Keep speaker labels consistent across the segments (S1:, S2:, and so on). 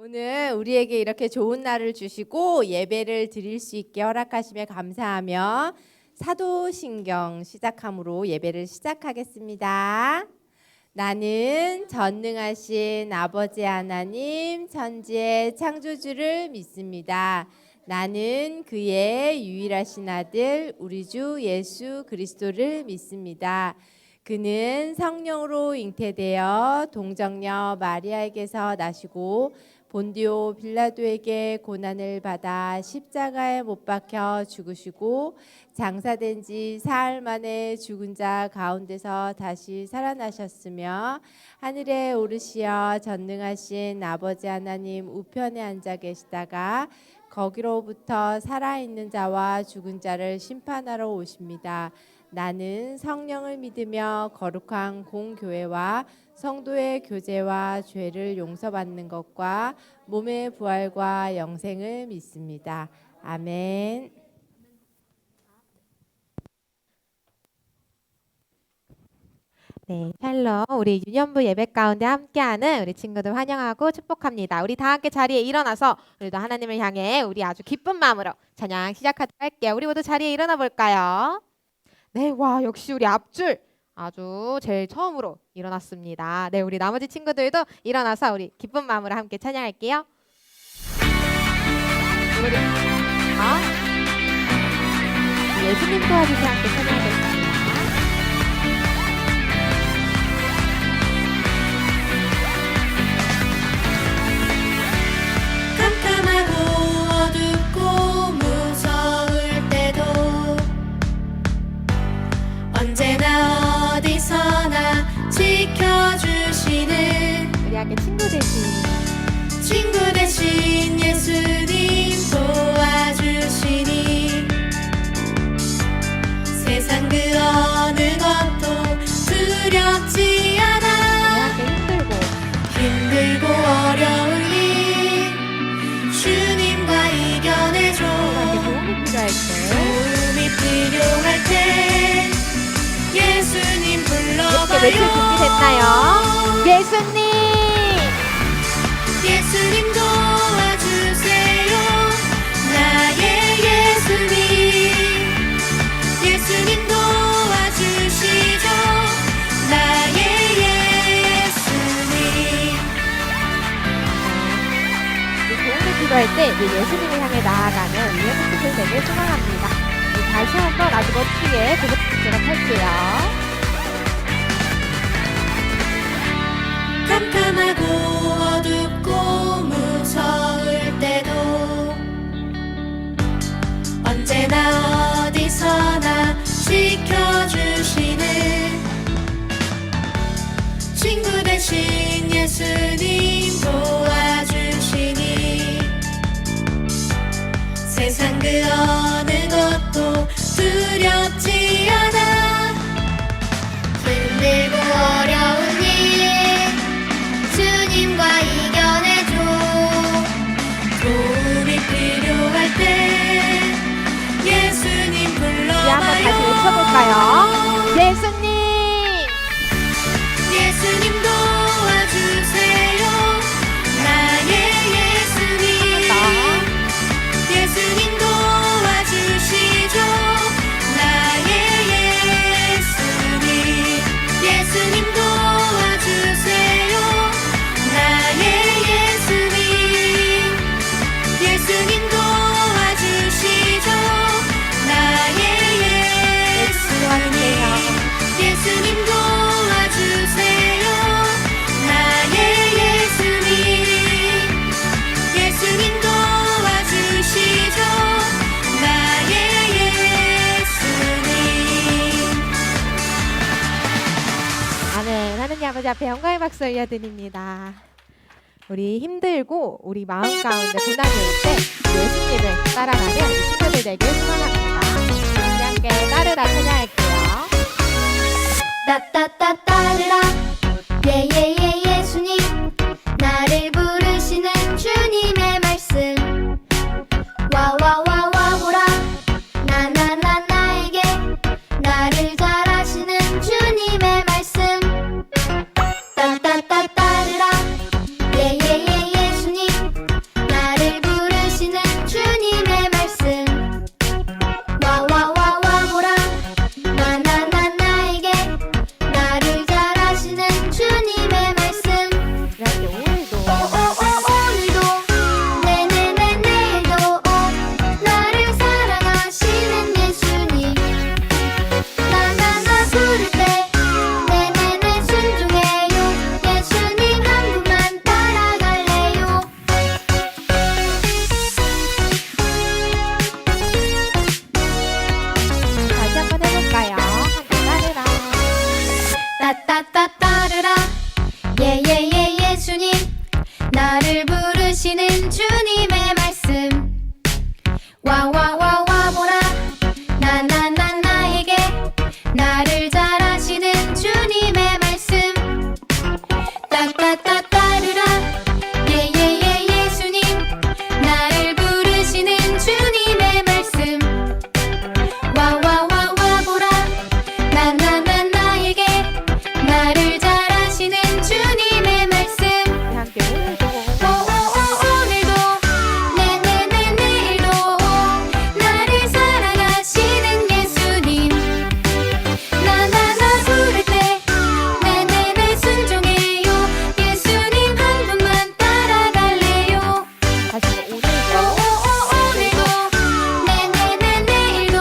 S1: 오늘 우리에게 이렇게 좋은 날을 주시고 예배를 드릴 수 있게 허락하심에 감사하며 사도신경 시작함으로 예배를 시작하겠습니다. 나는 전능하신 아버지 하나님 천지의 창조주를 믿습니다. 나는 그의 유일하신 아들 우리 주 예수 그리스도를 믿습니다. 그는 성령으로 잉태되어 동정녀 마리아에게서 나시고 본디오 빌라도에게 고난을 받아 십자가에 못 박혀 죽으시고 장사된 지 사흘 만에 죽은 자 가운데서 다시 살아나셨으며 하늘에 오르시어 전능하신 아버지 하나님 우편에 앉아 계시다가 거기로부터 살아있는 자와 죽은 자를 심판하러 오십니다. 나는 성령을 믿으며 거룩한 공교회와 성도의 교제와 죄를 용서받는 것과 몸의 부활과 영생을 믿습니다. 아멘.
S2: 네, 샬롬. 우리 유년부 예배 가운데 함께하는 우리 친구들 환영하고 축복합니다. 우리 다 함께 자리에 일어나서 우리도 하나님을 향해 우리 아주 기쁜 마음으로 찬양 시작하도록 할게요. 우리 모두 자리에 일어나 볼까요? 네, 와, 역시 우리 앞줄 아주 제일 처음으로 일어났습니다. 네, 우리 나머지 친구들도 일어나서 우리 기쁜 마음으로 함께 찬양할게요. 우리 예수님 도와주세요. 함께 찬양하겠습니다.
S3: 깜깜하고 어둡고 무서울 때도 언제나 어디서나 지켜주시는
S2: 우리 함께 친구 되신
S3: 친구 대신 예수님 도와주시니 세상 그 어느 것도 두렵지 않아. 힘들고 어려운 일 주님과 이겨내줘. 도움이 필요할 때 예수님 불러봐요.
S2: 외칠 준비 됐나요? 예수님!
S3: 예수님 도와주세요. 나의 예수님. 예수님 도와주시죠. 나의 예수님.
S2: 도움을 필요할 때 예수님을 향해 나아가는 우리의 모습을 되길 소망합니다. 다시 한번 아주 멋지게 고백하도록 할게요.
S3: 깜깜하고 어둡고 무서울 때도 언제나 어디서나 지켜주시는 친구 대신 예수님 도와주시니 세상 그 어느 것도 두렵지 않아. 힘들고 어려운 일 주님과 이겨내줘. 도움이 필요할 때 예수님
S2: 우리 한번 다시
S3: 불러봐요.
S2: 외쳐볼까요? 예수님!
S3: 예수님 도와주세요. 나의 예수님. 예수님 도와주시죠. 나의 예수님. 예수님 도와주세요. 나의 예수님. 예수님 도와주시죠. 나의 예수님. 예수님 도와주세요. 나의 예수님. 예수님 도와주시죠. 나의 예수님.
S2: 아멘. 하느님 아버지 앞에 영광의 박수 올려드립니다. 우리 힘들고 우리 마음 가운데 고난이 올 때 예수님을 따라가는 우리 친구들 되길 소망합니다. 우리 함께 따르라 찬양할게요.
S4: 따따따 따르라 예예예 예수님 나를 부르시는 주님의 말씀 와와와와오라 나나나 나에게 나를 잘하시는 주님의 말씀 따따따 따르라 예예예 예수님
S3: 부르시는 주님의 말씀 와와와와 보라 나나나 나에게 나를 잘하시는 주님의 말씀 따따따 따르라 예예예 예수님 나를 부르시는 주님의 말씀 와와와와 보라 나나나 나에게 나를 잘하시는 주님의 말씀
S2: 함께 오늘도
S3: 오늘도 네네네 내일도 나를 사랑하시는 예수님 나나나 부를 때 네네네 순종해요 예수님 한 분만 따라갈래요
S2: 다시 오늘도
S3: 오늘도 네네네 내일도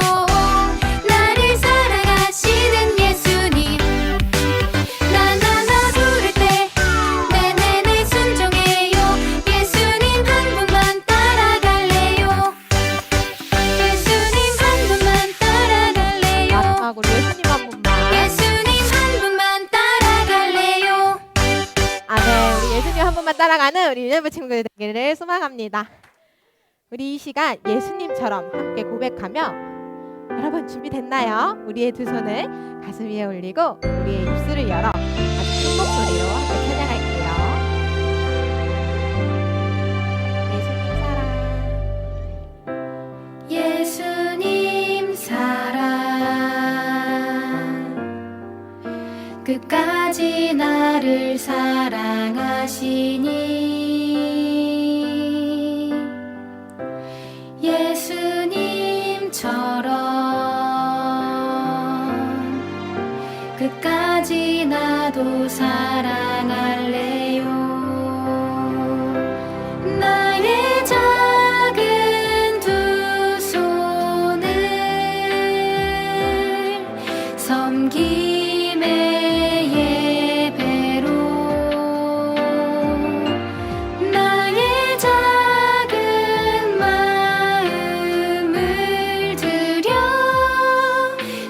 S3: 나를 사랑하시는 예수님 나나나 부를 때 네네네 순종해요 예수님 한 분만 따라갈래요 예수님 한 분만 따라갈래요
S2: 마지막으로 예수님 한 분만.
S3: 예수님 한 분만 따라갈래요
S2: 아멘. 우리 예수님 한 분만 따라가는 우리 유년부 친구들 되기를 소망합니다. 우리 이 시간 예수님처럼 함께 고백하며 여러분 준비됐나요? 우리의 두 손을 가슴 위에 올리고 우리의 입술을 열어 아주 큰 목소리로 함께 찬양할게요. 예수님 사랑
S3: 예수님 사랑 끝까지 나를 사랑하시니 예수님처럼 끝까지 나도 사랑할래요 나의 작은 두 손을 섬김의 예배로 나의 작은 마음을 드려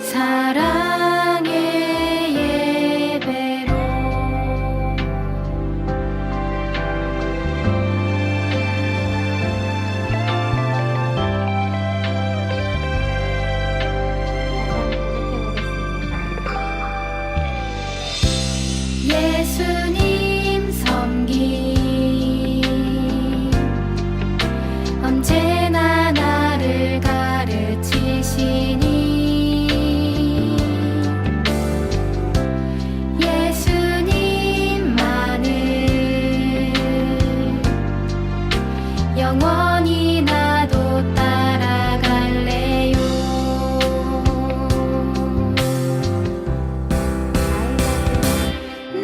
S3: 사랑의 예배로 예수님 섬김 언제나 나를 가르치시니 예수님만을 영원히 나도 따라갈래요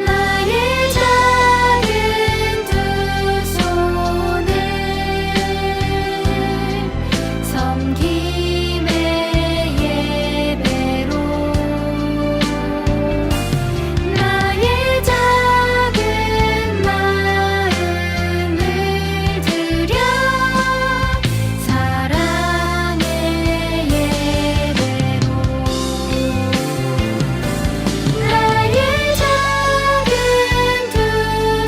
S3: 나의 작은 두 손을 섬김의 예배로 나의 작은 마음을 드려 사랑의 예배로 나의 작은 두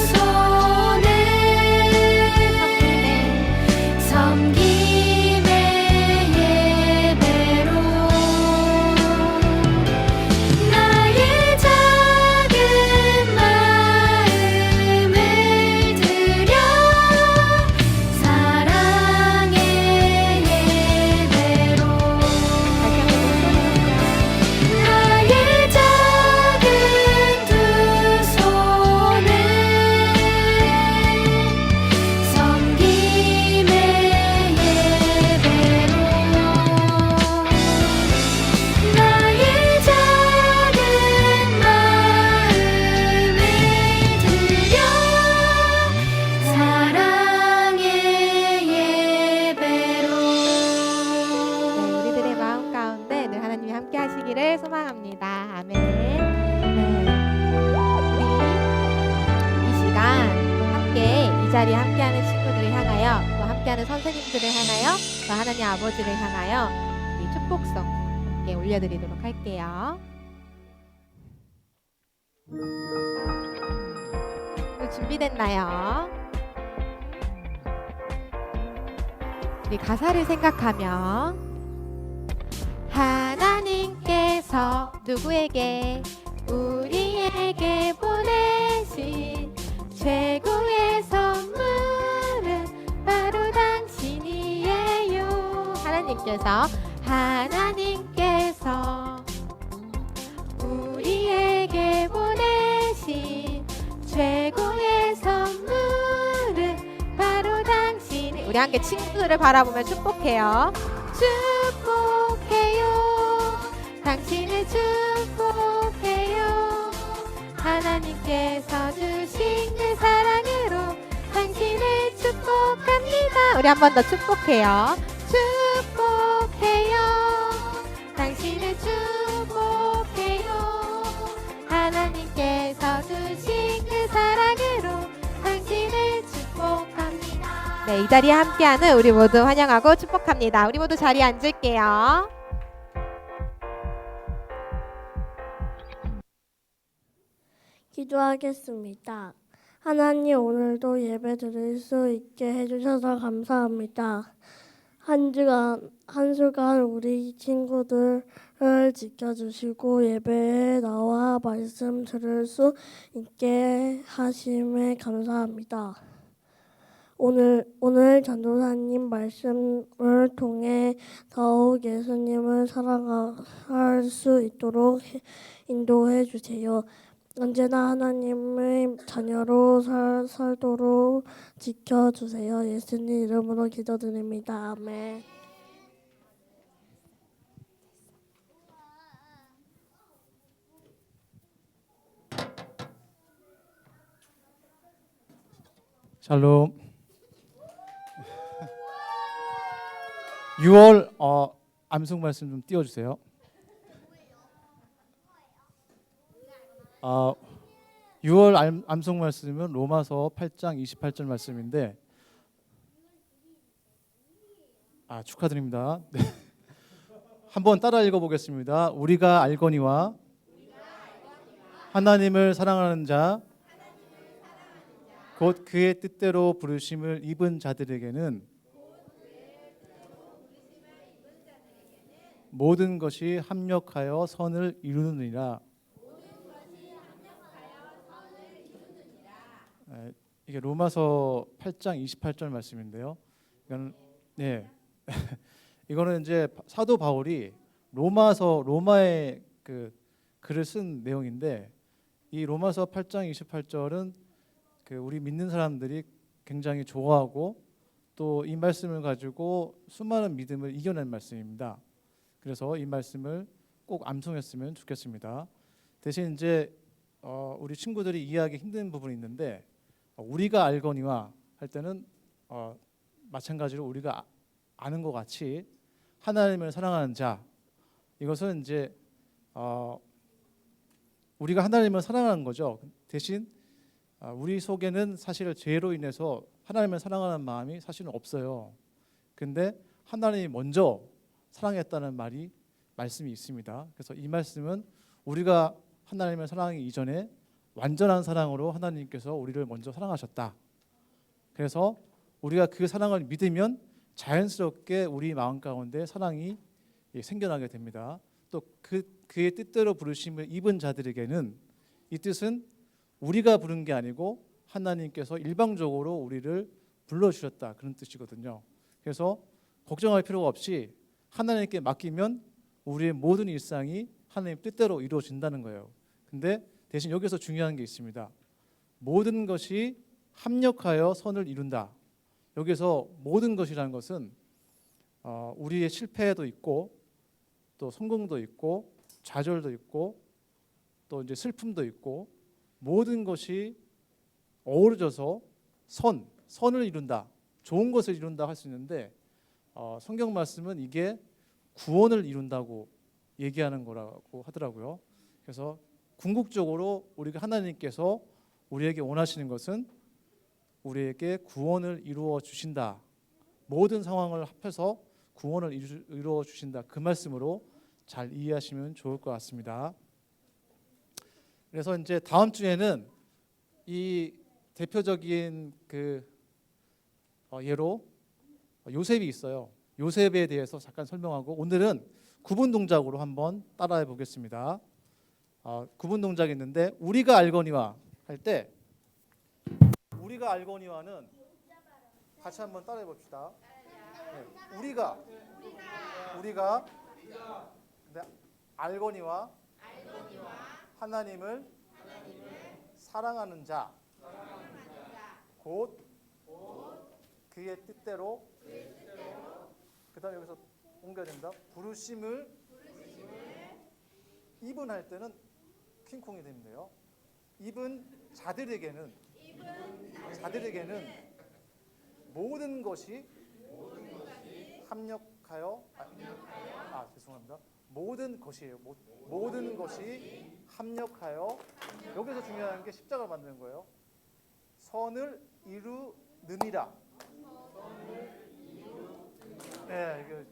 S3: 손을 섬김의 예배로 나의 작은 마음을 드려 사랑의 예배로 나의 작은 두 손을 섬김의 예배로 나의 작은 마음을 드려 사랑의 예배로
S2: 우리들의 마음 가운데 늘 하나님이 함께 하시기를 소망합니다. 아멘. 우리 이 시간 함께 이 자리에 함께하는 친구들을 향하여 또 함께하는 선생님들을 향하여 또 하나님 아버지를 향하여 우리 축복성 함께 올려드리도록 할게요. 준비됐나요? 우리 가사를 생각하며 하나님께서 누구에게 우리에게 보내신 최고의 선물은 바로 당신이에요. 하나님께서 우리에게 보내신 최고의 선물은 바로 당신이. 우리 함께 친구들을 바라보며 축복해요. 축복해요. 당신을 축복해요. 하나님께서 주신 그 사랑으로 당신을 축복합니다. 우리 한 번 더 축복해요. 축복해요. 당신을 축복해요. 하나님께서 주신 그 사랑으로 당신을 축복합니다. 네, 이 자리에 함께하는 우리 모두 환영하고 축복합니다. 우리 모두 자리에 앉을게요.
S5: 기도하겠습니다. 하나님, 오늘도 예배 드릴 수 있게 해주셔서 감사합니다. 한 주간 우리 친구들을 지켜주시고 예배에 나와 말씀 들을 수 있게 하심에 감사합니다. 오늘 전도사님 말씀을 통해 더욱 예수님을 사랑할 수 있도록 인도해 주세요. 언제나 하나님의 자녀로 살도록 지켜주세요. 예수님 이름으로 기도드립니다. 아멘.
S6: 샬롬. 6월 암송 말씀 좀 띄워주세요. 6월 암송 말씀은 로마서 8장 28절 말씀인데 축하드립니다. 네. 한번 따라 읽어보겠습니다. 우리가 알거니와 하나님을 사랑하는 자 곧 그의 뜻대로 부르심을 입은 자들에게는 모든 것이 합력하여 선을 이루느니라. 이게 로마서 8장 28절 말씀인데요. 이거는 이제 사도 바울이 로마의 그 글을 쓴 내용인데, 이 로마서 8장 28절은 그 우리 믿는 사람들이 굉장히 좋아하고 또 이 말씀을 가지고 수많은 믿음을 이겨낸 말씀입니다. 그래서 이 말씀을 꼭 암송했으면 좋겠습니다. 대신 이제 우리 친구들이 이해하기 힘든 부분이 있는데, 우리가 알거니와 할 때는 마찬가지로 우리가 아는 것 같이 하나님을 사랑하는 자, 이것은 이제 우리가 하나님을 사랑하는 거죠. 대신 우리 속에는 사실 죄로 인해서 하나님을 사랑하는 마음이 사실은 없어요. 근데 하나님이 먼저 사랑했다는 말씀이 있습니다. 그래서 이 말씀은 우리가 하나님을 사랑하기 이전에 완전한 사랑으로 하나님께서 우리를 먼저 사랑하셨다. 그래서 우리가 그 사랑을 믿으면 자연스럽게 우리 마음 가운데 사랑이 생겨나게 됩니다. 또 그의 뜻대로 부르심을 입은 자들에게는, 이 뜻은 우리가 부른 게 아니고 하나님께서 일방적으로 우리를 불러주셨다, 그런 뜻이거든요. 그래서 걱정할 필요가 없이 하나님께 맡기면 우리의 모든 일상이 하나님 뜻대로 이루어진다는 거예요. 근데 대신 여기서 중요한 게 있습니다. 모든 것이 합력하여 선을 이룬다. 여기서 모든 것이라는 것은 우리의 실패도 있고 또 성공도 있고 좌절도 있고 또 이제 슬픔도 있고, 모든 것이 어우러져서 선을 이룬다, 좋은 것을 이룬다 할 수 있는데, 성경 말씀은 이게 구원을 이룬다고 얘기하는 거라고 하더라고요. 그래서 궁극적으로 우리가 하나님께서 우리에게 원하시는 것은 우리에게 구원을 이루어 주신다. 모든 상황을 합해서 구원을 이루어 주신다. 그 말씀으로 잘 이해하시면 좋을 것 같습니다. 그래서 이제 다음 주에는 이 대표적인 그 예로 요셉이 있어요. 요셉에 대해서 잠깐 설명하고 오늘은 구분 동작으로 한번 따라해 보겠습니다. 구분 동작이 있는데 우리가 알거니와 할 때 우리가 알거니와는 같이 한번 따라해 봅시다. 네. 우리가 근데 알거니와 하나님을 사랑하는 자 곧 그의 뜻대로 그다음에 여기서 옮겨야 됩니다. 부르심을 입은 할 때는 킹콩이 됩니다요. 입은 자들에게는 모든 것이 합력하여 죄송합니다. 모든 것이에요. 모든 것이 합력하여 여기서 중요한 게 십자가를 만드는 거예요. 선을 이루느니라. 네, 이게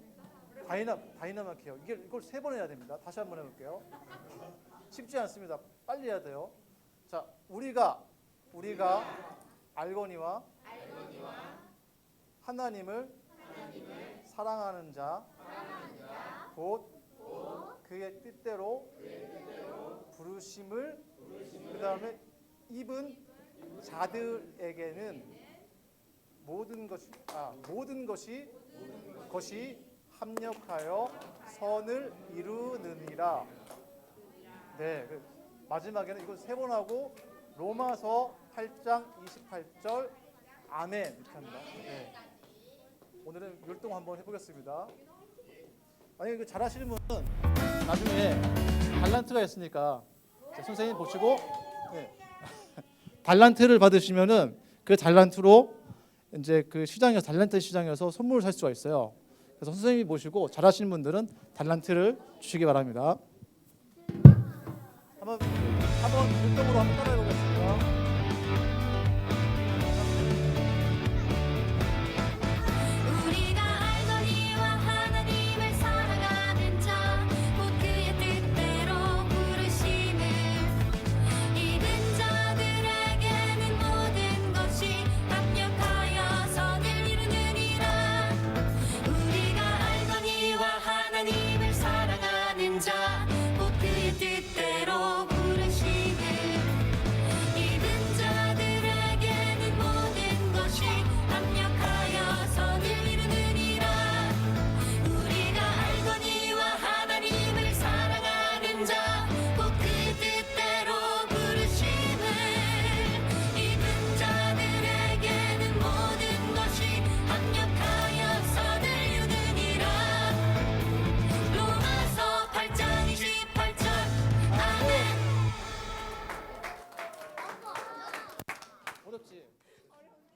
S6: 다이나믹해요. 이걸 3번 해야 됩니다. 다시 한번 해볼게요. 쉽지 않습니다. 빨리 해야 돼요. 자, 우리가 알거니와 하나님을 사랑하는 자 곧 그의 뜻대로 부르심을 그 다음에 입은 자들에게는 모든 것이 합력하여 선을 이루느니라. 네, 마지막에는 이걸 3번 하고 로마서 8장 28절 아멘 이렇게 합니다. 네. 오늘은 율동 한번 해보겠습니다. 만약에 잘 하시는 분은 나중에 달란트가 있으니까 선생님 보시고 달란트를 받으시면은 그 달란트로 이제 그 시장에서 달란트 시장에서 선물을 살 수가 있어요. 그래서 선생님이 보시고 잘하시는 분들은 달란트를 주시기 바랍니다. 한번 율동으로 한번 따라해 보겠습니다.
S3: 우리가 알거니와 하나님을 사랑하는 자 곧 그의 뜻대로 부르심을 입은 자들에게는 모든 것이 합력하여 선을 이루느니라. 우리가 알거니와 하나님을 사랑하는 자 곧 그의 뜻대로 부르심을 입은 자들에게는 모든 것이 합력하여 선을 이루느니라. 우리가 알거니와 하나님을 사랑하는 자 곧 그의 뜻대로 부르심을 입은 자들에게는 모든 것이 합력하여 선을 이루느니라. 로마서 8장 28절 아멘.
S6: 어렵지?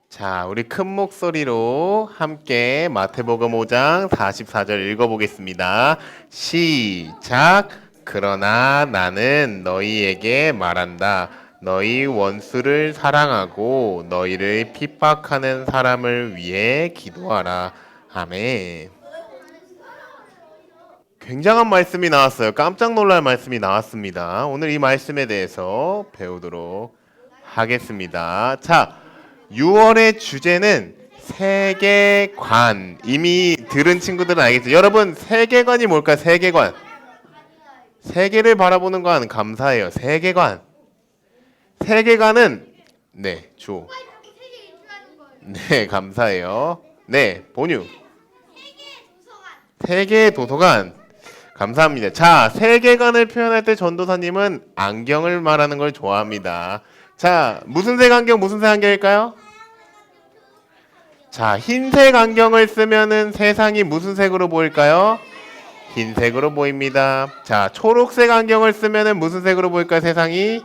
S7: 자, 우리 큰 목소리로 함께 마태복음 5장 44절 읽어보겠습니다. 시작. 그러나 나는 너희에게 말한다. 너희 원수를 사랑하고 너희를 핍박하는 사람을 위해 기도하라. 아멘. 굉장한 말씀이 나왔어요. 깜짝 놀랄 말씀이 나왔습니다. 오늘 이 말씀에 대해서 배우도록 하겠습니다. 자, 6월의 주제는 세계관. 이미 들은 친구들은 알겠죠? 여러분, 세계관이 뭘까요? 세계관. 세계를 바라보는 건 감사해요. 세계관. 세계관은 네, 감사해요. 네, 본유. 세계 도서관. 감사합니다. 자, 세계관을 표현할 때 전도사님은 안경을 말하는 걸 좋아합니다. 자, 무슨 색 안경, 무슨 색 안경일까요? 자, 흰색 안경을 쓰면은 세상이 무슨 색으로 보일까요? 흰색으로 보입니다. 자, 초록색 안경을 쓰면은 무슨 색으로 보일까요? 세상이?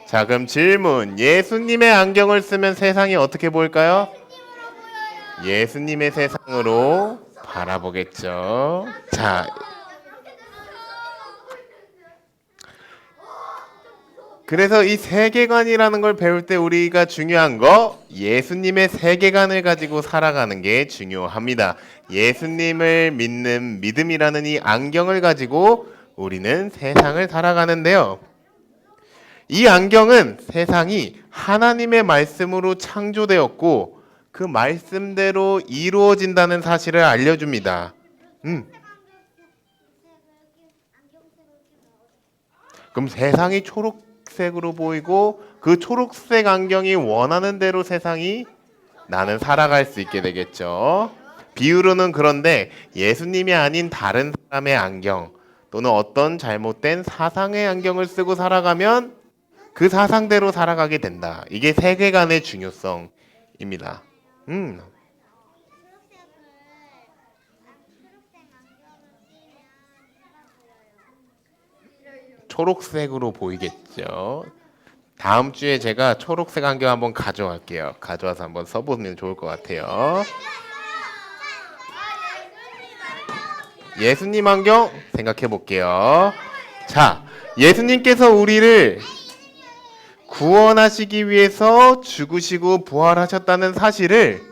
S7: 자, 그럼 질문. 예수님의 안경을 쓰면 세상이 어떻게 보일까요? 예수님의 세상으로 바라보겠죠. 자, 그래서 이 세계관이라는 걸 배울 때 우리가 중요한 거 예수님의 세계관을 가지고 살아가는 게 중요합니다. 예수님을 믿는 믿음이라는 이 안경을 가지고 우리는 세상을 살아가는데요. 이 안경은 세상이 하나님의 말씀으로 창조되었고 그 말씀대로 이루어진다는 사실을 알려줍니다. 그럼 세상이 초록색으로 보이고 그 초록색 안경이 원하는 대로 세상이 나는 살아갈 수 있게 되겠죠. 비유로는 그런데 예수님이 아닌 다른 사람의 안경 또는 어떤 잘못된 사상의 안경을 쓰고 살아가면 그 사상대로 살아가게 된다. 이게 세계관의 중요성입니다. 초록색으로 보이겠죠. 다음 주에 제가 초록색 안경 한번 가져갈게요. 가져와서 한번 써보면 좋을 것 같아요. 예수님 안경 생각해 볼게요. 자, 예수님께서 우리를 구원하시기 위해서 죽으시고 부활하셨다는 사실을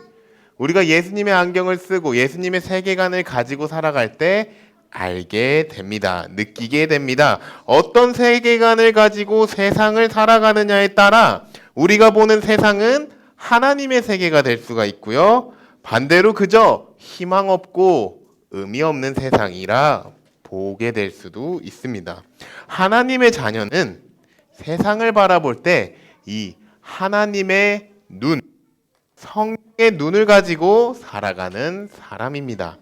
S7: 우리가 예수님의 안경을 쓰고 예수님의 세계관을 가지고 살아갈 때 알게 됩니다. 느끼게 됩니다. 어떤 세계관을 가지고 세상을 살아가느냐에 따라 우리가 보는 세상은 하나님의 세계가 될 수가 있고요. 반대로 그저 희망 없고 의미 없는 세상이라 보게 될 수도 있습니다. 하나님의 자녀는 세상을 바라볼 때 이 하나님의 눈, 성령의 눈을 가지고 살아가는 사람입니다.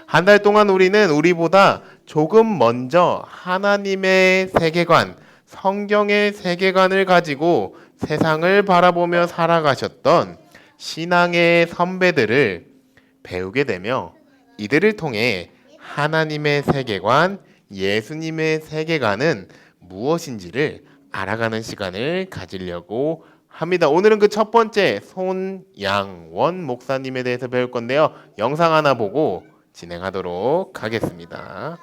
S7: 한 달 동안 우리는 우리보다 조금 먼저 하나님의 세계관, 성경의 세계관을 가지고 세상을 바라보며 살아가셨던 신앙의 선배들을 배우게 되며 이들을 통해 하나님의 세계관, 예수님의 세계관은 무엇인지를 알아가는 시간을 가지려고 합니다. 오늘은 그 첫 번째 손양원 목사님에 대해서 배울 건데요. 영상 하나 보고 진행하도록 하겠습니다.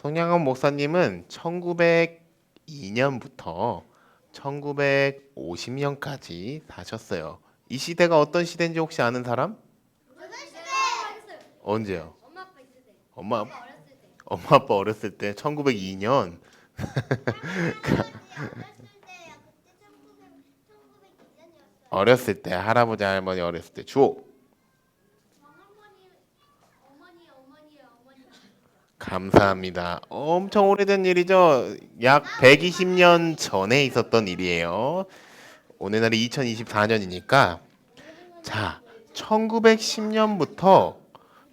S7: 손양원 목사님은 1902년부터 1950년까지 사셨어요. 이 시대가 어떤 시대인지 혹시 아는 사람? 언제요? 엄마 아빠 어렸을 때 1902년. 어렸을 때 할아버지 할머니 어렸을 때 주호. 감사합니다. 엄청 오래된 일이죠. 약 120년 전에 있었던 일이에요. 오늘날이 2024년이니까 자, 1910년부터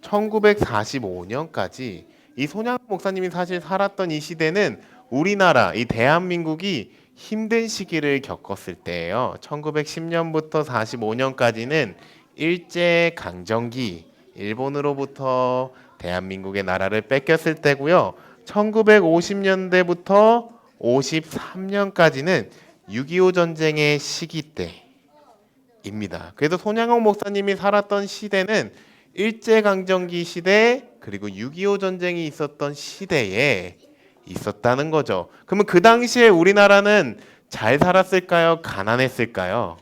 S7: 1945년까지 이 손양 목사님이 사실 살았던 이 시대는 우리나라, 이 대한민국이 힘든 시기를 겪었을 때예요. 1910년부터 45년까지는 일제강점기, 일본으로부터 대한민국의 나라를 뺏겼을 때고요. 1950년대부터 53년까지는 6.25 전쟁의 시기 때입니다. 그래서 손양원 목사님이 살았던 시대는 일제강점기 시대 그리고 6.25 전쟁이 있었던 시대에 있었다는 거죠. 그러면 그 당시에 우리나라는 잘 살았을까요? 가난했을까요?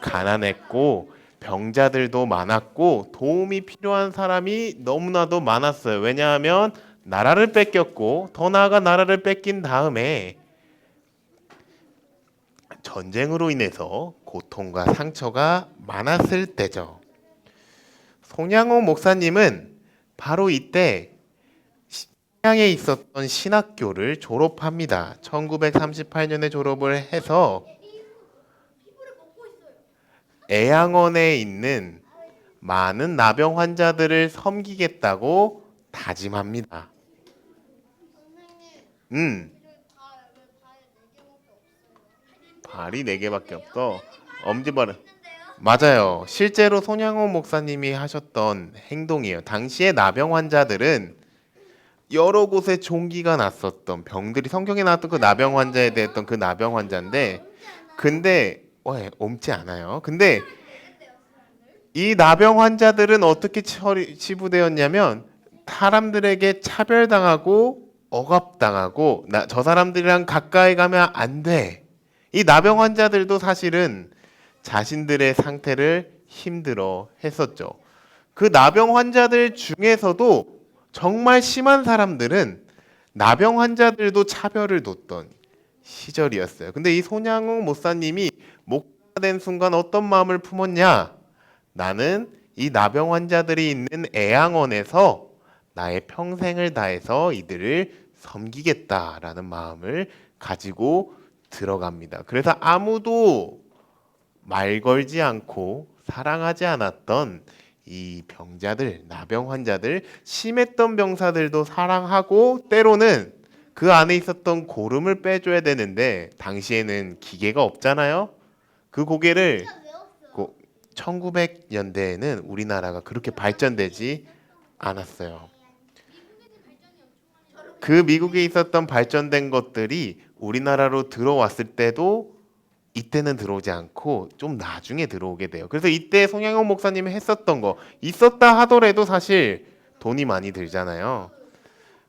S7: 가난했고 병자들도 많았고 도움이 필요한 사람이 너무나도 많았어요. 왜냐하면 나라를 뺏겼고 더 나아가 나라를 뺏긴 다음에 전쟁으로 인해서 고통과 상처가 많았을 때죠. 손양원 목사님은 바로 이때 평양에 있었던 신학교를 졸업합니다. 1938년에 졸업을 해서 애양원에 있는 많은 나병 환자들을 섬기겠다고 다짐합니다. 발이 4개밖에 없어. 엄지발은 맞아요. 실제로 손양원 목사님이 하셨던 행동이에요. 당시에 나병 환자들은 여러 곳에 종기가 났었던 병들이 성경에 나왔던 그 나병 환자에 대했던 그 나병 환자인데 근데 옮지 않아요. 근데 이 나병 환자들은 어떻게 치부되었냐면 사람들에게 차별당하고 억압당하고 저 사람들이랑 가까이 가면 안 돼. 이 나병 환자들도 사실은 자신들의 상태를 힘들어 했었죠. 그 나병 환자들 중에서도 정말 심한 사람들은 나병 환자들도 차별을 뒀던 시절이었어요. 근데 이 손양원 목사님이 된 순간 어떤 마음을 품었냐? 나는 이 나병 환자들이 있는 애양원에서 나의 평생을 다해서 이들을 섬기겠다라는 마음을 가지고 들어갑니다. 그래서 아무도 말 걸지 않고 사랑하지 않았던 이 병자들, 나병 환자들, 심했던 병사들도 사랑하고 때로는 그 안에 있었던 고름을 빼줘야 되는데 당시에는 기계가 없잖아요. 그 고개를 1900년대에는 우리나라가 그렇게 발전되지 않았어요. 그 미국에 있었던 발전된 것들이 우리나라로 들어왔을 때도 이때는 들어오지 않고 좀 나중에 들어오게 돼요. 그래서 이때 송양호 목사님이 했었던 거 있었다 하더라도 사실 돈이 많이 들잖아요.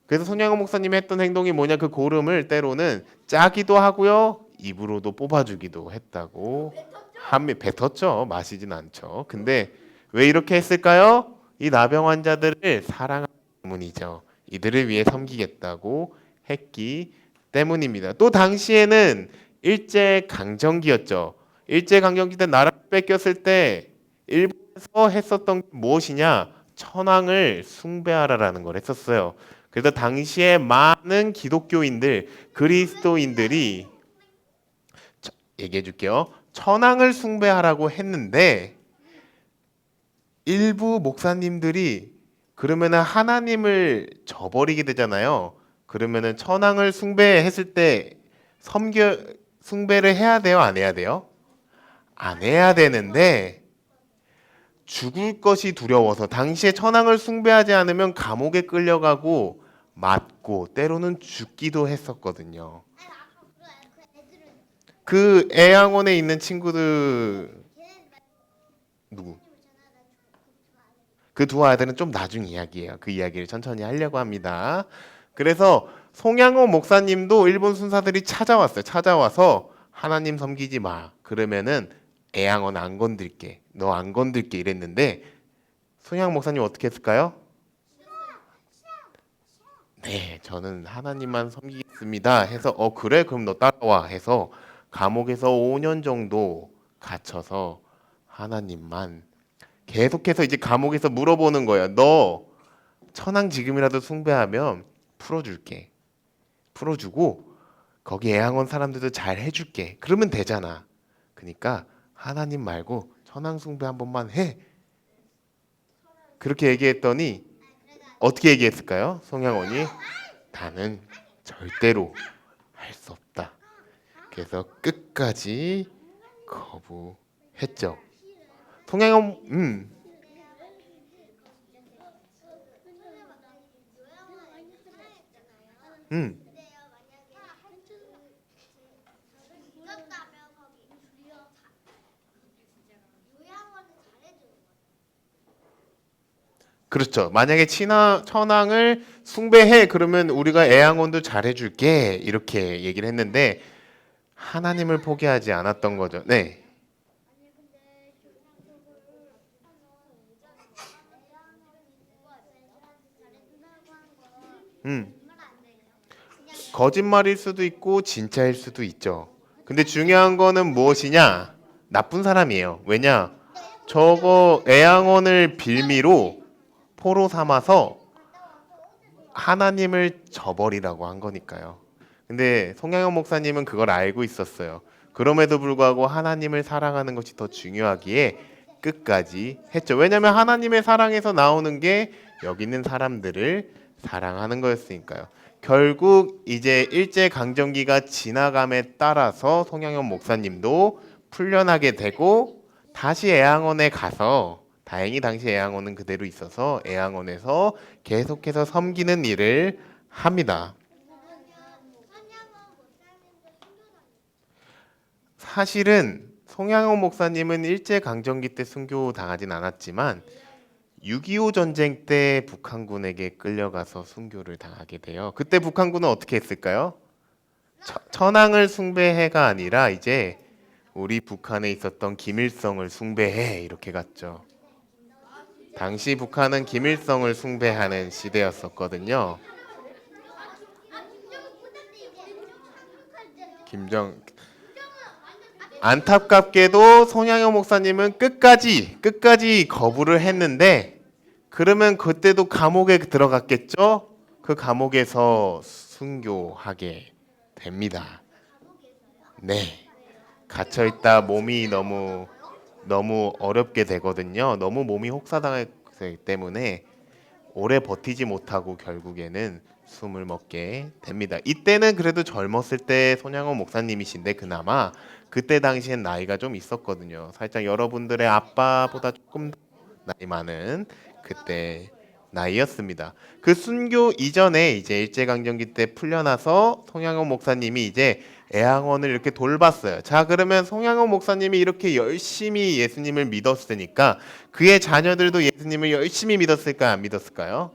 S7: 그래서 송양호 목사님이 했던 행동이 뭐냐? 그 고름을 때로는 짜기도 하고요. 입으로도 뽑아주기도 했다고 뱉었죠. 마시진 않죠. 근데 왜 이렇게 했을까요? 이 나병 환자들을 사랑하기 때문이죠. 이들을 위해 섬기겠다고 했기 때문입니다. 또 당시에는 일제 강점기였죠. 일제 강점기 때 나라를 뺏겼을 때 일본에서 했었던 게 무엇이냐? 천황을 숭배하라라는 걸 했었어요. 그래서 당시에 많은 기독교인들, 그리스도인들이 얘기해 줄게요. 천황을 숭배하라고 했는데 일부 목사님들이 그러면은 하나님을 저버리게 되잖아요. 그러면은 천황을 숭배했을 때 숭배를 해야 돼요, 안 해야 돼요? 안 해야 되는데 죽을 것이 두려워서 당시에 천황을 숭배하지 않으면 감옥에 끌려가고 맞고 때로는 죽기도 했었거든요. 그 애양원에 있는 친구들 누구? 그 두 아이들은 좀 나중 이야기예요. 그 이야기를 천천히 하려고 합니다. 그래서 송양호 목사님도 일본 순사들이 찾아왔어요. 찾아와서 하나님 섬기지 마. 그러면은 애양원 안 건들게. 너 안 건들게 이랬는데 송양호 목사님 어떻게 했을까요? 네, 저는 하나님만 섬기겠습니다. 해서 그래? 그럼 너 따라와. 해서 감옥에서 5년 정도 갇혀서 하나님만 계속해서 이제 감옥에서 물어보는 거예요. 너 천황 지금이라도 숭배하면 풀어줄게. 풀어주고 거기 애양원 사람들도 잘 해줄게. 그러면 되잖아. 그러니까 하나님 말고 천황 숭배 한 번만 해. 그렇게 얘기했더니 어떻게 얘기했을까요? 송양원이 나는 절대로 할 수 없다. 그래서 끝까지 거부했죠. 송양원 그렇죠. 만약에 천황을 숭배해 그러면 우리가 애양원도 잘해줄게 이렇게 얘기를 했는데 하나님을 포기하지 않았던 거죠. 네. 거짓말일 수도 있고 진짜일 수도 있죠. 근데 중요한 거는 무엇이냐? 나쁜 사람이에요. 왜냐? 저거 애양원을 빌미로 포로 삼아서 하나님을 저버리라고 한 거니까요. 근데 송양호 목사님은 그걸 알고 있었어요. 그럼에도 불구하고 하나님을 사랑하는 것이 더 중요하기에 끝까지 했죠. 왜냐하면 하나님의 사랑에서 나오는 게 여기 있는 사람들을 사랑하는 거였으니까요. 결국 이제 일제 강점기가 지나감에 따라서 송양호 목사님도 풀려나게 되고 다시 애양원에 가서 다행히 당시 애양원은 그대로 있어서 애양원에서 계속해서 섬기는 일을 합니다. 사실은 송양호 목사님은 일제 강점기 때 순교 당하진 않았지만 6.25 전쟁 때 북한군에게 끌려가서 순교를 당하게 돼요. 그때 북한군은 어떻게 했을까요? 천황을 숭배해가 아니라 이제 우리 북한에 있었던 김일성을 숭배해 이렇게 갔죠. 당시 북한은 김일성을 숭배하는 시대였었거든요. 안타깝게도 송양호 목사님은 끝까지 거부를 했는데 그러면 그때도 감옥에 들어갔겠죠? 그 감옥에서 순교하게 됩니다. 네. 갇혀 있다 몸이 너무 어렵게 되거든요. 너무 몸이 혹사당하기 때문에 오래 버티지 못하고 결국에는 숨을 먹게 됩니다. 이때는 그래도 젊었을 때 손양호 목사님이신데 그나마 그때 당시엔 나이가 좀 있었거든요. 살짝 여러분들의 아빠보다 조금 나이 많은 그때 나이였습니다. 그 순교 이전에 이제 일제강점기 때 풀려나서 송양호 목사님이 이제 애양원을 이렇게 돌봤어요. 자, 그러면 송양호 목사님이 이렇게 열심히 예수님을 믿었으니까 그의 자녀들도 예수님을 열심히 믿었을까요? 안 믿었을까요?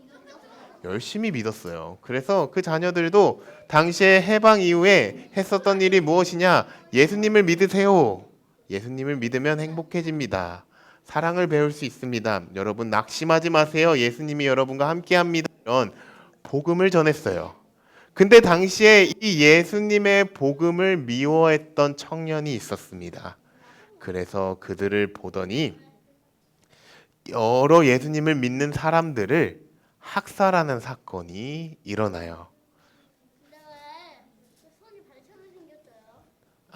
S7: 열심히 믿었어요. 그래서 그 자녀들도 당시에 해방 이후에 했었던 일이 무엇이냐? 예수님을 믿으세요. 예수님을 믿으면 행복해집니다. 사랑을 배울 수 있습니다. 여러분 낙심하지 마세요. 예수님이 여러분과 함께합니다. 이런 복음을 전했어요. 근데 당시에 이 예수님의 복음을 미워했던 청년이 있었습니다. 그래서 그들을 보더니 여러 예수님을 믿는 사람들을 학살하는 사건이 일어나요.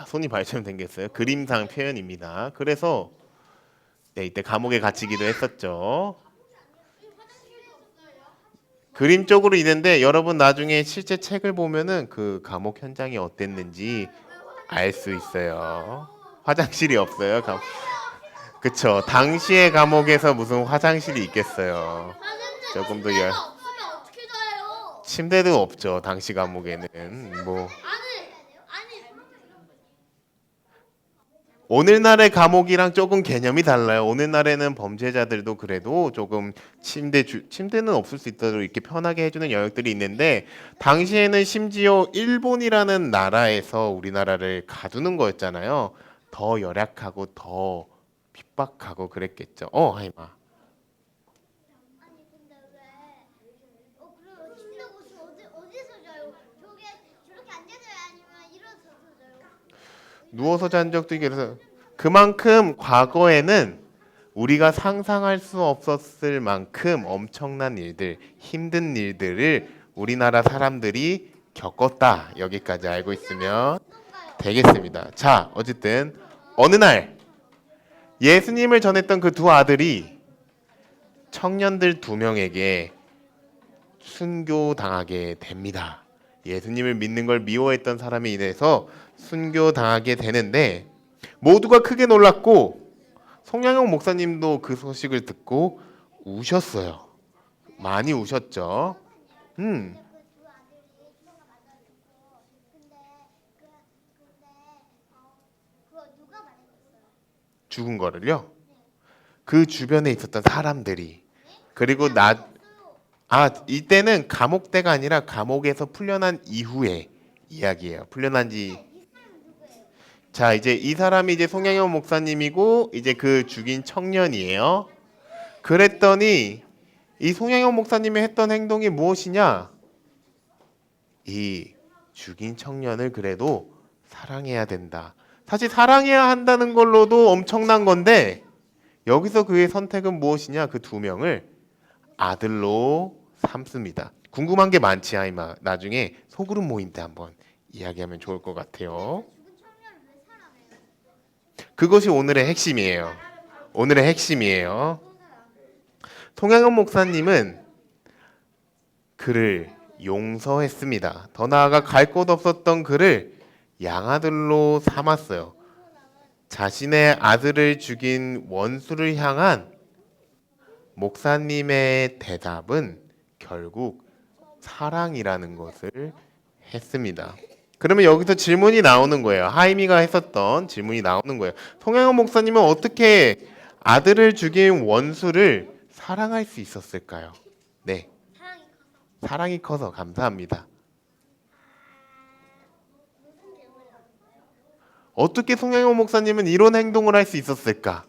S7: 손이 발처럼 생겼어요. 그림상 표현입니다. 그래서 네, 이때 감옥에 갇히기도 했었죠. 그림 쪽으로 있는데 여러분 나중에 실제 책을 보면은 그 감옥 현장이 어땠는지 알 수 있어요. 화장실이 없어요. 그쵸. 당시의 감옥에서 무슨 화장실이 있겠어요. 조금 더 침대도 없죠. 당시 감옥에는 뭐 오늘날의 감옥이랑 조금 개념이 달라요. 오늘날에는 범죄자들도 그래도 조금 침대는 없을 수 있도록 이렇게 편하게 해주는 영역들이 있는데 당시에는 심지어 일본이라는 나라에서 우리나라를 가두는 거였잖아요. 더 열악하고 더 핍박하고 그랬겠죠. 하이마.
S4: 아니 근데 왜? 그럼 침대 옷을 어디서 자요? 저렇게 앉아서 자요? 아니면 일어서서 자요?
S7: 누워서 잔 적도 있고 그래서 그만큼 과거에는 우리가 상상할 수 없었을 만큼 엄청난 일들, 힘든 일들을 우리나라 사람들이 겪었다. 여기까지 알고 있으면 되겠습니다. 자, 어쨌든 어느 날 예수님을 전했던 그 두 아들이 청년들 2명에게 순교당하게 됩니다. 예수님을 믿는 걸 미워했던 사람이 인해서 순교당하게 되는데 모두가 크게 놀랐고 송양호 목사님도 그 소식을 듣고 우셨어요. 많이 우셨죠. 죽은 거를요. 그 주변에 있었던 사람들이 그리고 이때는 감옥대가 아니라 감옥에서 풀려난 이후의 이야기예요. 풀려난 지 자, 이제 이 사람이 이제 송양호 목사님이고 이제 그 죽인 청년이에요. 그랬더니 이 송양호 목사님이 했던 행동이 무엇이냐? 이 죽인 청년을 그래도 사랑해야 된다. 사실 사랑해야 한다는 걸로도 엄청난 건데 여기서 그의 선택은 무엇이냐? 그 2명을 아들로 삼습니다. 궁금한 게 많지 아이마. 나중에 소그룹 모임 때 한번 이야기하면 좋을 것 같아요. 그것이 오늘의 핵심이에요. 오늘의 핵심이에요. 송양호 목사님은 그를 용서했습니다. 더 나아가 갈 곳 없었던 그를 양아들로 삼았어요. 자신의 아들을 죽인 원수를 향한 목사님의 대답은 결국 사랑이라는 것을 했습니다. 그러면 여기서 질문이 나오는 거예요. 하이미가 했었던 질문이 나오는 거예요. 송양호 목사님은 어떻게 아들을 죽인 원수를 사랑할 수 있었을까요? 네. 사랑이 커서 감사합니다. 어떻게 송양호 목사님은 이런 행동을 할 수 있었을까?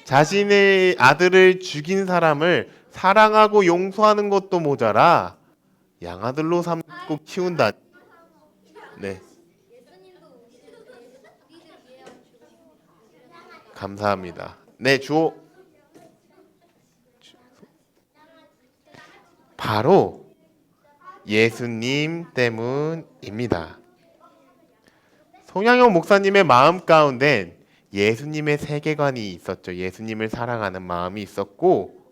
S7: 자신의 아들을 죽인 사람을 사랑하고 용서하는 것도 모자라 양아들로 삼고 키운다. 네. 감사합니다. 네, 주호. 바로 예수님 때문입니다. 송양용 목사님의 마음 가운데 예수님의 세계관이 있었죠. 예수님을 사랑하는 마음이 있었고,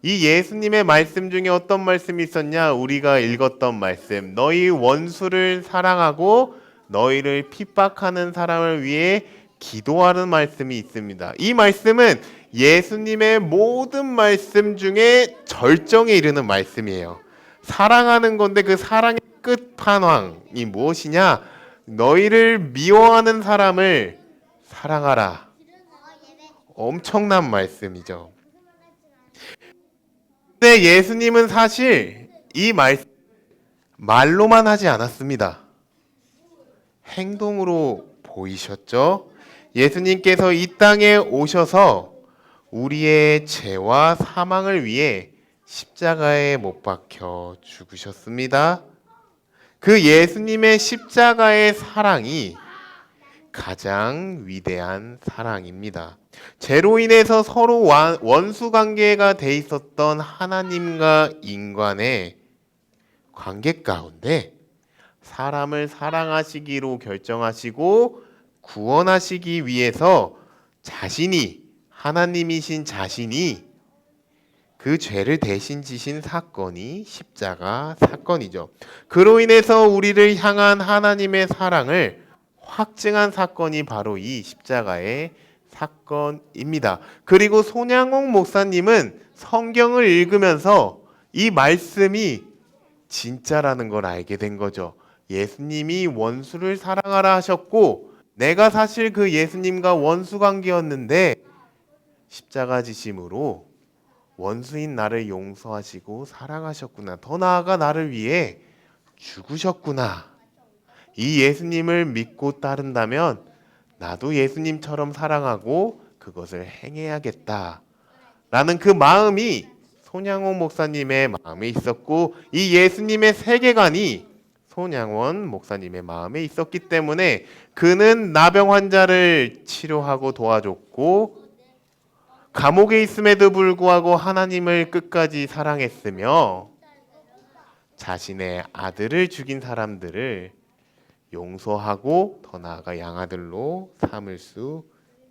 S7: 이 예수님의 말씀 중에 어떤 말씀이 있었냐? 우리가 읽었던 말씀. 너희 원수를 사랑하고 너희를 핍박하는 사람을 위해 기도하는 말씀이 있습니다. 이 말씀은 예수님의 모든 말씀 중에 절정에 이르는 말씀이에요. 사랑하는 건데 그 사랑의 끝판왕이 무엇이냐? 너희를 미워하는 사람을 사랑하라. 엄청난 말씀이죠. 근데 예수님은 사실 이 말씀 말로만 하지 않았습니다. 행동으로 보이셨죠? 예수님께서 이 땅에 오셔서 우리의 죄와 사망을 위해 십자가에 못 박혀 죽으셨습니다. 그 예수님의 십자가의 사랑이 가장 위대한 사랑입니다. 죄로 인해서 서로 원수 관계가 돼 있었던 하나님과 인간의 관계 가운데 사람을 사랑하시기로 결정하시고 구원하시기 위해서 자신이, 하나님이신 자신이 그 죄를 대신 지신 사건이 십자가 사건이죠. 그로 인해서 우리를 향한 하나님의 사랑을 확증한 사건이 바로 이 십자가의 사건입니다. 그리고 손양옥 목사님은 성경을 읽으면서 이 말씀이 진짜라는 걸 알게 된 거죠. 예수님이 원수를 사랑하라 하셨고, 내가 사실 그 예수님과 원수 관계였는데 십자가 지심으로 원수인 나를 용서하시고 사랑하셨구나. 더 나아가 나를 위해 죽으셨구나. 이 예수님을 믿고 따른다면 나도 예수님처럼 사랑하고 그것을 행해야겠다. 라는 그 마음이 손양원 목사님의 마음에 있었고, 이 예수님의 세계관이 손양원 목사님의 마음에 있었기 때문에 그는 나병 환자를 치료하고 도와줬고, 감옥에 있음에도 불구하고 하나님을 끝까지 사랑했으며 자신의 아들을 죽인 사람들을 용서하고 더 나아가 양아들로 삼을 수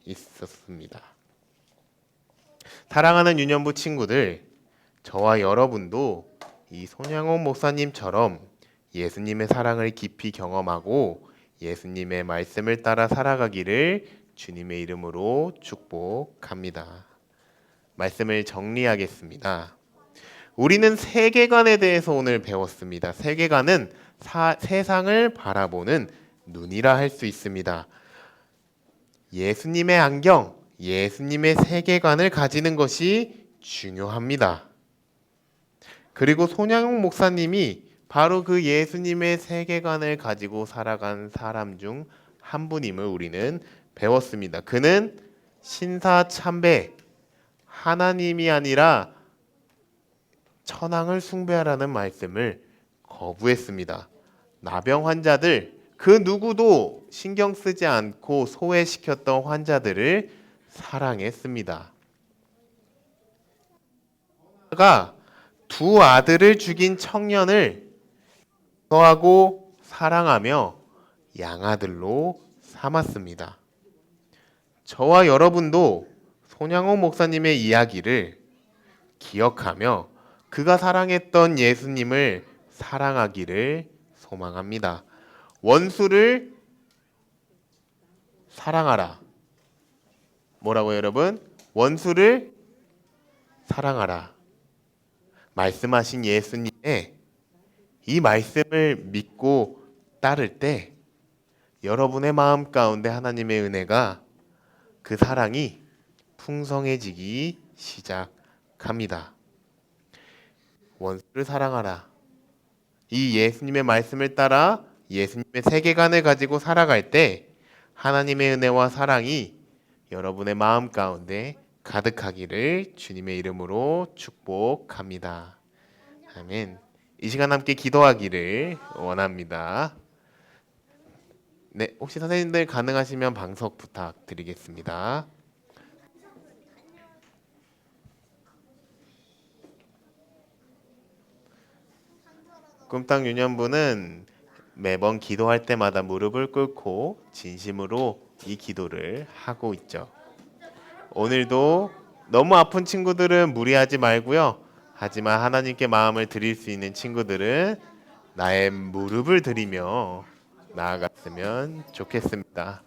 S7: 있었습니다. 사랑하는 유년부 친구들, 저와 여러분도 이 손양옥 목사님처럼 예수님의 사랑을 깊이 경험하고 예수님의 말씀을 따라 살아가기를 주님의 이름으로 축복합니다. 말씀을 정리하겠습니다. 우리는 세계관에 대해서 오늘 배웠습니다. 세계관은 세상을 바라보는 눈이라 할 수 있습니다. 예수님의 안경, 예수님의 세계관을 가지는 것이 중요합니다. 그리고 손양옥 목사님이 바로 그 예수님의 세계관을 가지고 살아간 사람 중 한 분임을 우리는 배웠습니다. 그는 신사참배, 하나님이 아니라 천황을 숭배하라는 말씀을 거부했습니다. 나병 환자들, 그 누구도 신경 쓰지 않고 소외시켰던 환자들을 사랑했습니다. 그가 두 아들을 죽인 청년을 용서하고 사랑하며 양아들로 삼았습니다. 저와 여러분도 손양옥 목사님의 이야기를 기억하며 그가 사랑했던 예수님을 사랑하기를 소망합니다. 원수를 사랑하라. 뭐라고요, 여러분? 원수를 사랑하라. 말씀하신 예수님의 이 말씀을 믿고 따를 때 여러분의 마음 가운데 하나님의 은혜가, 그 사랑이 풍성해지기 시작합니다. 원수를 사랑하라. 이 예수님의 말씀을 따라 예수님의 세계관을 가지고 살아갈 때 하나님의 은혜와 사랑이 여러분의 마음 가운데 가득하기를 주님의 이름으로 축복합니다. 아멘. 이 시간 함께 기도하기를 원합니다. 네, 혹시 선생님들 가능하시면 방석 부탁드리겠습니다. 꿈땅 유년부는 매번 기도할 때마다 무릎을 꿇고 진심으로 이 기도를 하고 있죠. 오늘도 너무 아픈 친구들은 무리하지 말고요. 하지만 하나님께 마음을 드릴 수 있는 친구들은 나의 무릎을 드리며 나아갔으면 좋겠습니다.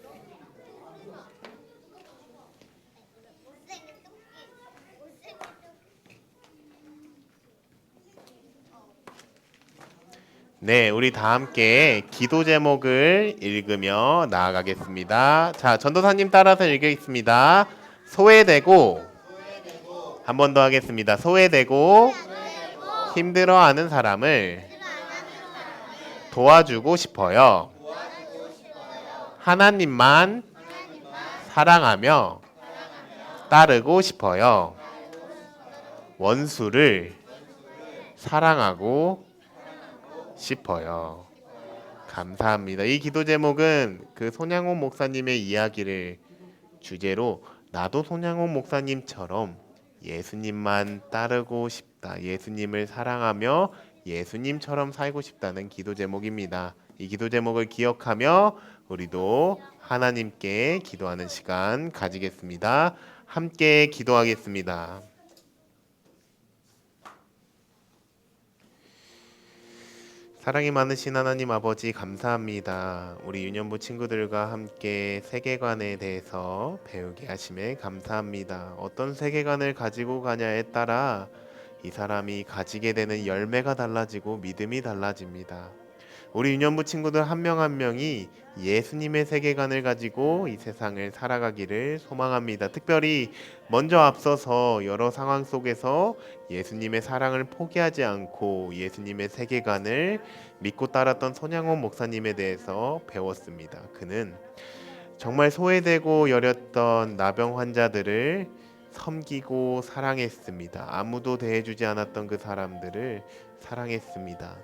S4: 저희는 왜 방송 여기 없어요. 기도하는 게 아니라 못생긴 토끼. 못생긴 토끼.
S7: 네, 우리 다 함께 기도 제목을 읽으며 나아가겠습니다. 자, 전도사님 따라서 읽겠습니다. 소외되고 한 번 더 하겠습니다. 소외되고 힘들어하는 사람을 도와주고 싶어요. 하나님만 사랑하며 따르고 싶어요. 원수를 사랑하고 싶어요. 감사합니다. 이 기도 제목은 그 손양호 목사님의 이야기를 주제로 나도 손양호 목사님처럼 예수님만 따르고 싶다. 예수님을 사랑하며 예수님처럼 살고 싶다는 기도 제목입니다. 이 기도 제목을 기억하며 우리도 하나님께 기도하는 시간 가지겠습니다. 함께 기도하겠습니다. 사랑이 많으신 하나님 아버지 감사합니다. 우리 유년부 친구들과 함께 세계관에 대해서 배우게 하심에 감사합니다. 어떤 세계관을 가지고 가냐에 따라 이 사람이 가지게 되는 열매가 달라지고 믿음이 달라집니다. 우리 유년부 친구들 한 명 한 명이 예수님의 세계관을 가지고 이 세상을 살아가기를 소망합니다. 특별히 먼저 앞서서 여러 상황 속에서 예수님의 사랑을 포기하지 않고 예수님의 세계관을 믿고 따랐던 손양호 목사님에 대해서 배웠습니다. 그는 정말 소외되고 여렸던 나병 환자들을 섬기고 사랑했습니다. 아무도 대해주지 않았던 그 사람들을 사랑했습니다.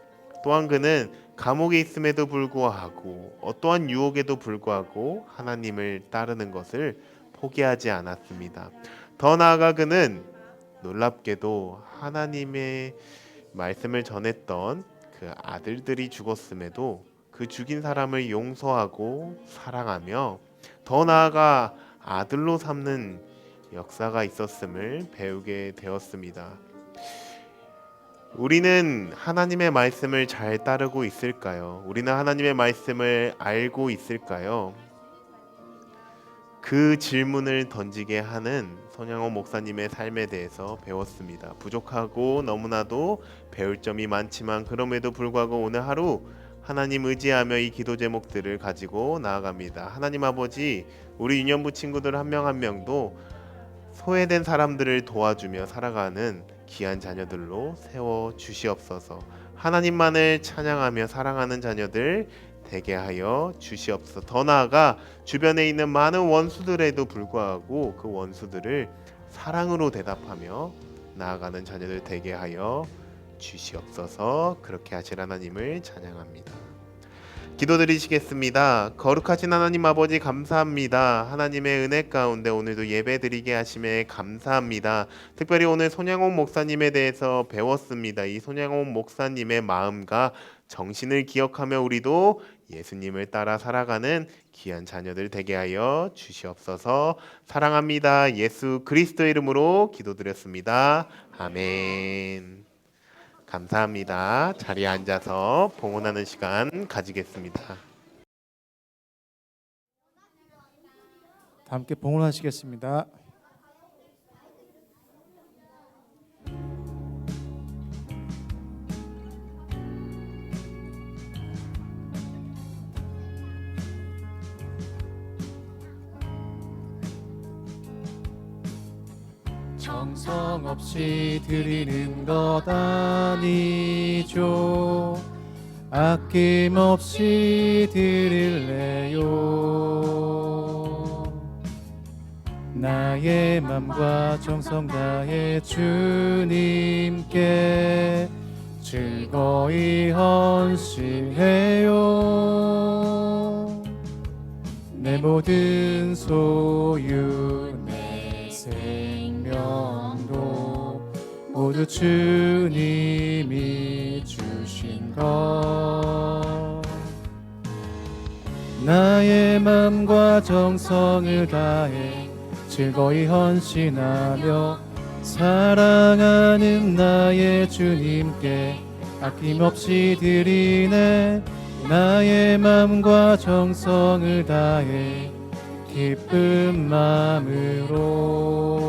S7: 또한 그는 감옥에 있음에도 불구하고 어떠한 유혹에도 불구하고 하나님을 따르는 것을 포기하지 않았습니다. 더 나아가 그는 놀랍게도 하나님의 말씀을 전했던 그 아들들이 죽었음에도 그 죽인 사람을 용서하고 사랑하며 더 나아가 아들로 삼는 역사가 있었음을 배우게 되었습니다. 우리는 하나님의 말씀을 잘 따르고 있을까요? 우리는 하나님의 말씀을 알고 있을까요? 그 질문을 던지게 하는 손양호 목사님의 삶에 대해서 배웠습니다. 부족하고 너무나도 배울 점이 많지만 그럼에도 불구하고 오늘 하루 하나님 의지하며 이 기도 제목들을 가지고 나아갑니다. 하나님 아버지, 우리 유년부 친구들 한 명 한 명도 소외된 사람들을 도와주며 살아가는 귀한 자녀들로 세워 주시옵소서. 하나님만을 찬양하며 사랑하는 자녀들 되게 하여 주시옵소서. 더 나아가 주변에 있는 많은 원수들에도 불구하고 그 원수들을 사랑으로 대답하며 나아가는 자녀들 되게 하여 주시옵소서. 그렇게 하실 하나님을 찬양합니다. 기도드리시겠습니다. 거룩하신 하나님 아버지 감사합니다. 하나님의 은혜 가운데 오늘도 예배드리게 하심에 감사합니다. 특별히 오늘 손양호 목사님에 대해서 배웠습니다. 이 손양호 목사님의 마음과 정신을 기억하며 우리도 예수님을 따라 살아가는 귀한 자녀들 되게 하여 주시옵소서. 사랑합니다. 예수 그리스도 이름으로 기도드렸습니다. 아멘. 감사합니다. 자리에 앉아서 봉헌하는 시간 가지겠습니다.
S6: 다 함께 봉헌하시겠습니다. 정성 없이 드리는 것 아니죠. 아낌없이 드릴래요. 나의 맘과 정성 다해 주님께 즐거이 헌신해요. 내 모든 소유 내 생명도 모두 주님이 주신 것. 나의 맘과 정성을 다해 즐거이 헌신하며 사랑하는 나의 주님께 아낌없이 드리네. 나의 맘과 정성을 다해 기쁜 마음으로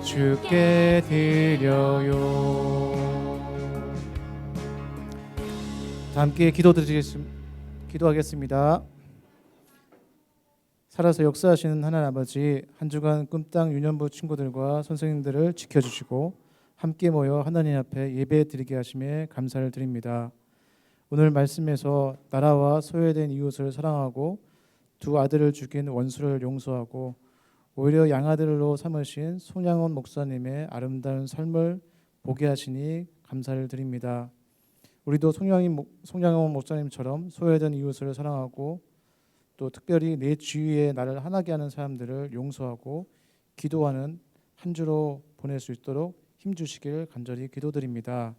S6: 주께 드려요. 다 함께 기도하겠습니다. 살아서 역사하시는 하나님 아버지, 한 주간 꿈땅 유년부 친구들과 선생님들을 지켜주시고 함께 모여 하나님 앞에 예배 드리게 하심에 감사를 드립니다. 오늘 말씀에서 나라와 소외된 이웃을 사랑하고 두 아들을 죽인 원수를 용서하고 오히려 양아들로 삼으신 송양원 목사님의 아름다운 삶을 보게 하시니 감사를 드립니다. 우리도 송양원 목사님처럼 소외된 이웃을 사랑하고 또 특별히 내 주위에 나를 화나게 하는 사람들을 용서하고 기도하는 한 주로 보낼 수 있도록 힘주시길 간절히 기도드립니다.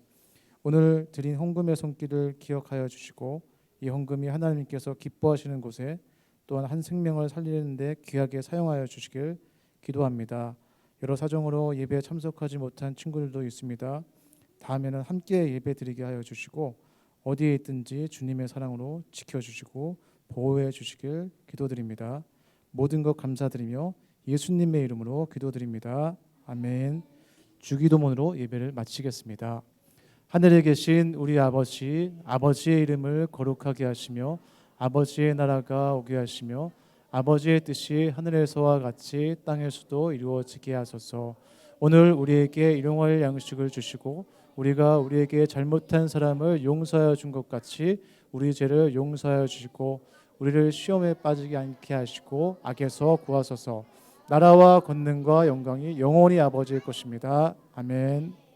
S6: 오늘 드린 헌금의 손길을 기억하여 주시고 이 헌금이 하나님께서 기뻐하시는 곳에 또한 한 생명을 살리는 데 귀하게 사용하여 주시길 기도합니다. 여러 사정으로 예배에 참석하지 못한 친구들도 있습니다. 다음에는 함께 예배 드리게 하여 주시고 어디에 있든지 주님의 사랑으로 지켜주시고 보호해 주시길 기도드립니다. 모든 것 감사드리며 예수님의 이름으로 기도드립니다. 아멘. 주기도문으로 예배를 마치겠습니다. 하늘에 계신 우리 아버지, 아버지의 이름을 거룩하게 하시며 아버지의 나라가 오게 하시며 아버지의 뜻이 하늘에서와 같이 땅에서도 이루어지게 하소서. 오늘 우리에게 일용할 양식을 주시고 우리가 우리에게 잘못한 사람을 용서하여 준 것 같이 우리 죄를 용서하여 주시고 우리를 시험에 빠지게 않게 하시고 악에서 구하소서. 나라와 권능과 영광이 영원히 아버지의 것입니다. 아멘.